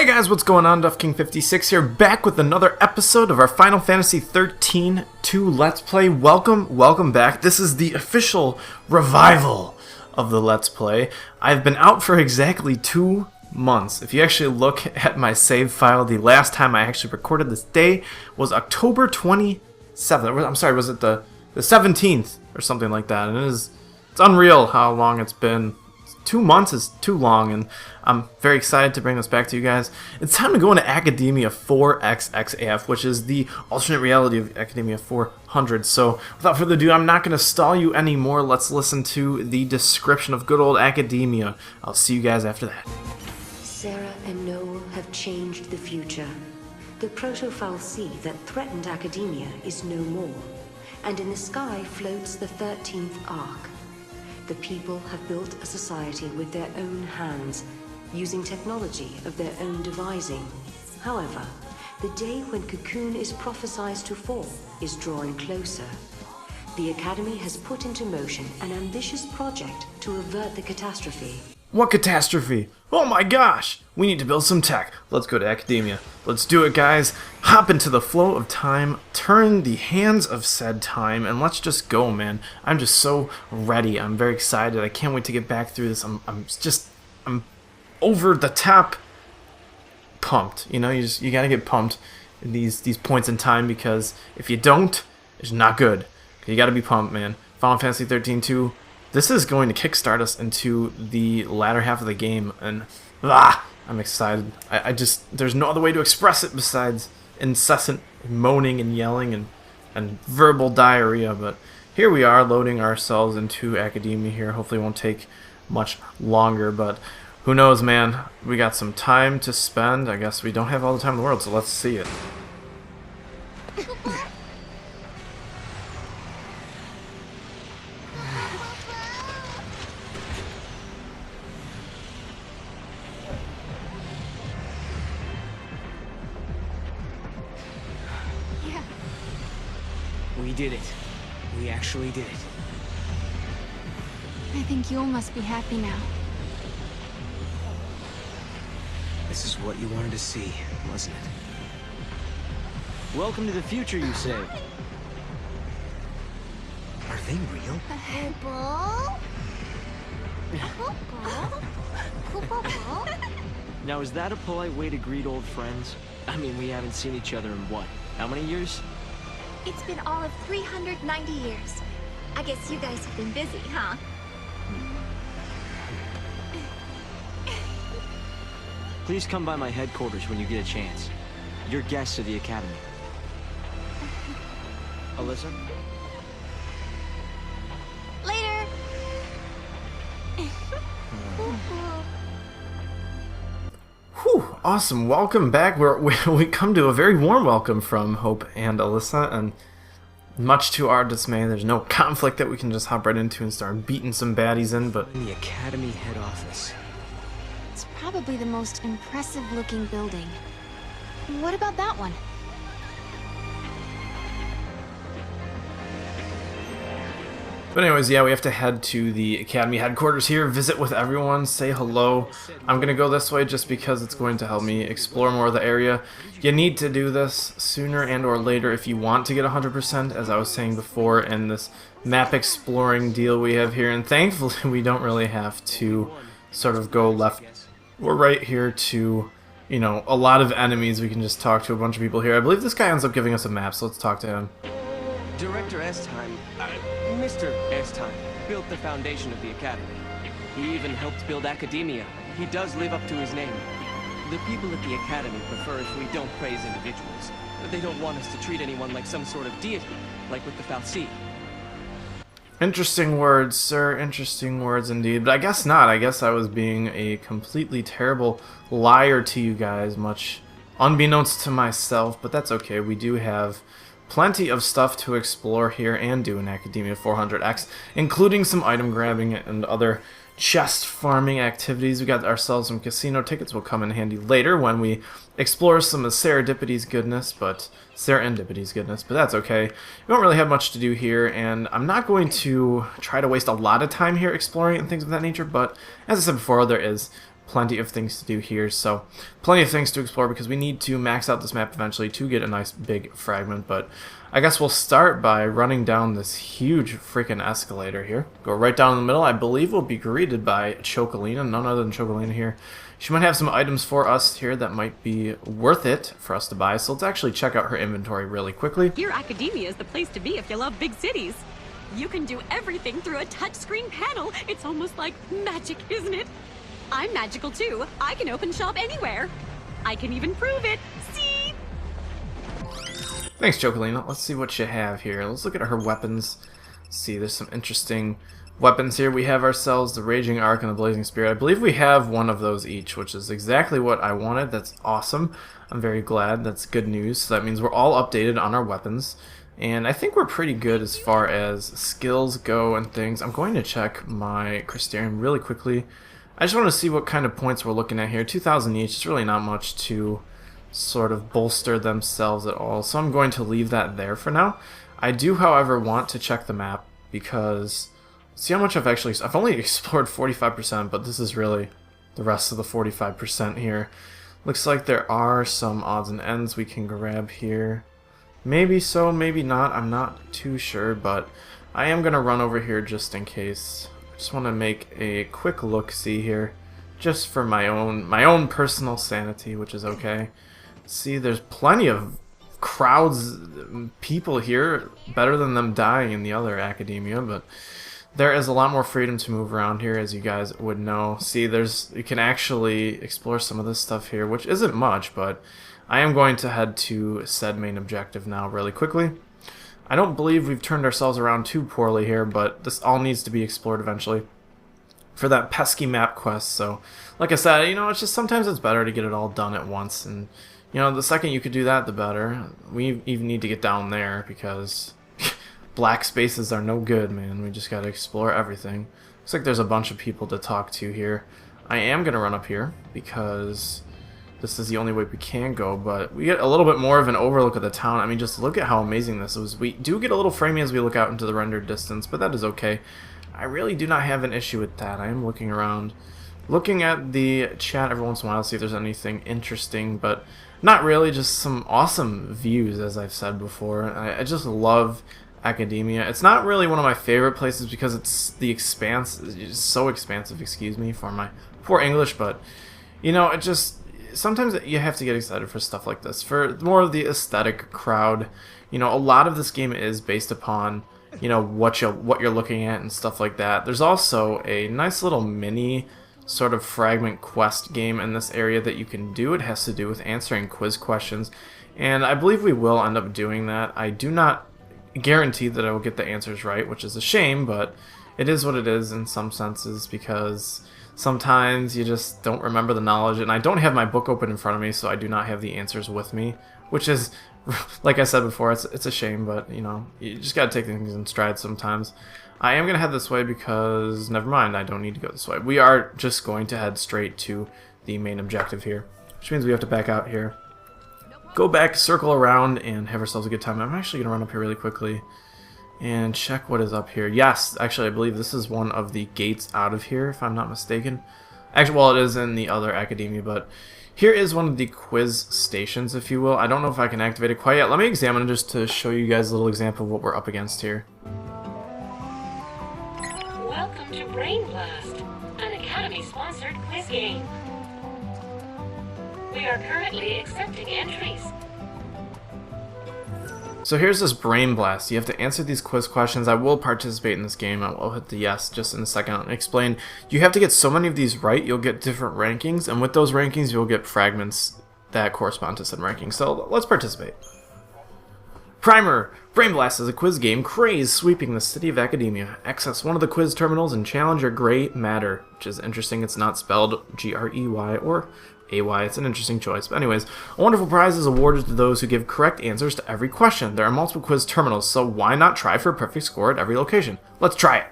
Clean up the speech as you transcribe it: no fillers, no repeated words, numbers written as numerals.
guys, what's going on? DuffKing56 here, back with another episode of our Final Fantasy XIII-2 Let's Play. Welcome back. This is the official revival of the Let's Play. I've been out for exactly 2 months. If you actually look at my save file, the last time I actually recorded this day was October 27th. I'm sorry, was it the 17th or something like that? And it's unreal how long it's been. 2 months is too long, and I'm very excited to bring this back to you guys. It's time to go into Academia 4 XIIIVE, which is the alternate reality of Academia 400. So, without further ado, I'm not going to stall you anymore. Let's listen to the description of good old Academia. I'll see you guys after that. Sarah and Noel have changed the future. The proto-foul sea that threatened Academia is no more, and in the sky floats the 13th Ark. The people have built a society with their own hands, using technology of their own devising. However, the day when Cocoon is prophesied to fall is drawing closer. The Academy has put into motion an ambitious project to avert the catastrophe. What catastrophe? Oh my gosh! We need to build some tech. Let's go to Academia. Let's do it, guys. Hop into the flow of time, turn the hands of said time, and let's just go, man. I'm just so ready. I'm very excited. I can't wait to get back through this. I'm over the top pumped. You know, you gotta get pumped in these points in time, because if you don't, it's not good. You gotta be pumped, man. Final Fantasy XIII-2. This is going to kickstart us into the latter half of the game, and I'm excited. I just, there's no other way to express it besides incessant moaning and yelling and verbal diarrhea. But here we are, loading ourselves into Academia here. Hopefully it won't take much longer, but who knows, man. We got some time to spend. I guess we don't have all the time in the world, so let's see it. We did it. We actually did it. I think you must be happy now. This is what you wanted to see, wasn't it? Welcome to the future, you say. Are they real? Now, is that a polite way to greet old friends? I mean, we haven't seen each other in what? How many years? It's been all of 390 years. I guess you guys have been busy, huh? Please come by my headquarters when you get a chance. You're guests of the Academy. Alyssa? Later! Whew, awesome. Welcome back. We come to a very warm welcome from Hope and Alyssa, and much to our dismay, there's no conflict that we can just hop right into and start beating some baddies in, but In the Academy head office. It's probably the most impressive looking building. What about that one? But anyways, yeah, we have to head to the Academy headquarters here, visit with everyone, say hello. I'm going to go this way just because it's going to help me explore more of the area. You need to do this sooner and or later if you want to get 100%, as I was saying before, in this map exploring deal we have here. And thankfully, we don't really have to sort of go left or right here to, you know, a lot of enemies. We can just talk to a bunch of people here. I believe this guy ends up giving us a map, so let's talk to him. Director Mr. Estime built the foundation of the Academy. He even helped build Academia. He does live up to his name. The people at the Academy prefer if we don't praise individuals. They don't want us to treat anyone like some sort of deity, like with the Fal'Cie. Interesting words, sir. Interesting words indeed. But I guess not. I guess I was being a completely terrible liar to you guys, much unbeknownst to myself. But that's okay. We do have plenty of stuff to explore here and do in Academia 400X, including some item grabbing and other chest farming activities. We got ourselves some casino tickets. Will come in handy later when we explore some of Serendipity's goodness, but that's okay. We don't really have much to do here, and I'm not going to try to waste a lot of time here exploring and things of that nature, but as I said before, there is plenty of things to do here, so plenty of things to explore because we need to max out this map eventually to get a nice big fragment. But I guess we'll start by running down this huge freaking escalator here. Go right down in the middle. I believe we'll be greeted by Chocolina, none other than Chocolina here. She might have some items for us here that might be worth it for us to buy, so let's actually check out her inventory really quickly. Here, Academia is the place to be if you love big cities. You can do everything through a touchscreen panel. It's almost like magic, isn't it? I'm magical too. I can open shop anywhere. I can even prove it. See? Thanks, Chocolina. Let's see what you have here. Let's look at her weapons. See, there's some interesting weapons here. We have ourselves the Raging Arc and the Blazing Spear. I believe we have one of those each, which is exactly what I wanted. That's awesome. I'm very glad. That's good news. So that means we're all updated on our weapons. And I think we're pretty good as far as skills go and things. I'm going to check my Crystarium really quickly. I just want to see what kind of points we're looking at here. 2,000 each. It's really not much to sort of bolster themselves at all. So I'm going to leave that there for now. I do, however, want to check the map because see how much I've only explored 45%, but this is really the rest of the 45% here. Looks like there are some odds and ends we can grab here. Maybe so, maybe not. I'm not too sure, but I am going to run over here just in case. I just want to make a quick look-see here, just for my own personal sanity, which is okay. See, there's plenty of crowds, people here, better than them dying in the other Academia, but there is a lot more freedom to move around here, as you guys would know. See, you can actually explore some of this stuff here, which isn't much, but I am going to head to said main objective now really quickly. I don't believe we've turned ourselves around too poorly here, but this all needs to be explored eventually for that pesky map quest. So, like I said, you know, it's just sometimes it's better to get it all done at once, and you know, the second you could do that, the better. We even need to get down there because black spaces are no good, man. We just gotta explore everything. Looks like there's a bunch of people to talk to here. I am gonna run up here because this is the only way we can go, but we get a little bit more of an overlook of the town. I mean, just look at how amazing this is. We do get a little framey as we look out into the rendered distance, but that is okay. I really do not have an issue with that. I am looking around, looking at the chat every once in a while to see if there's anything interesting, but not really, just some awesome views, as I've said before. I just love Academia. It's not really one of my favorite places because it's the expanse, it's so expansive, excuse me for my poor English, but you know, it just, sometimes you have to get excited for stuff like this, for more of the aesthetic crowd. You know, a lot of this game is based upon, you know, what you're looking at and stuff like that. There's also a nice little mini sort of fragment quest game in this area that you can do. It has to do with answering quiz questions, and I believe we will end up doing that. I do not guarantee that I will get the answers right, which is a shame, but it is what it is in some senses because sometimes you just don't remember the knowledge, and I don't have my book open in front of me, so I do not have the answers with me, which is, like I said before, it's a shame, but you know, you just gotta take things in stride sometimes. I am gonna head this way because, never mind, I don't need to go this way. We are just going to head straight to the main objective here, which means we have to back out here, go back, circle around, and have ourselves a good time. I'm actually gonna run up here really quickly and check what is up here. Yes, actually, I believe this is one of the gates out of here, if I'm not mistaken. Actually, well, it is in the other Academia, but here is one of the quiz stations, if you will. I don't know if I can activate it quite yet. Let me examine it just to show you guys a little example of what we're up against here. Welcome to Brain Blast, an Academy-sponsored quiz game. We are currently accepting entries. So here's this Brain Blast. You have to answer these quiz questions. I will participate in this game. I will hit the yes just in a second and explain. You have to get so many of these right, you'll get different rankings, and with those rankings, you'll get fragments that correspond to said rankings. So let's participate. Primer! Brain Blast is a quiz game craze sweeping the city of Academia. Access one of the quiz terminals and challenge your gray matter, which is interesting. It's not spelled G-R-E-Y or A-Y. It's an interesting choice. But anyways, a wonderful prize is awarded to those who give correct answers to every question. There are multiple quiz terminals, so why not try for a perfect score at every location? Let's try it!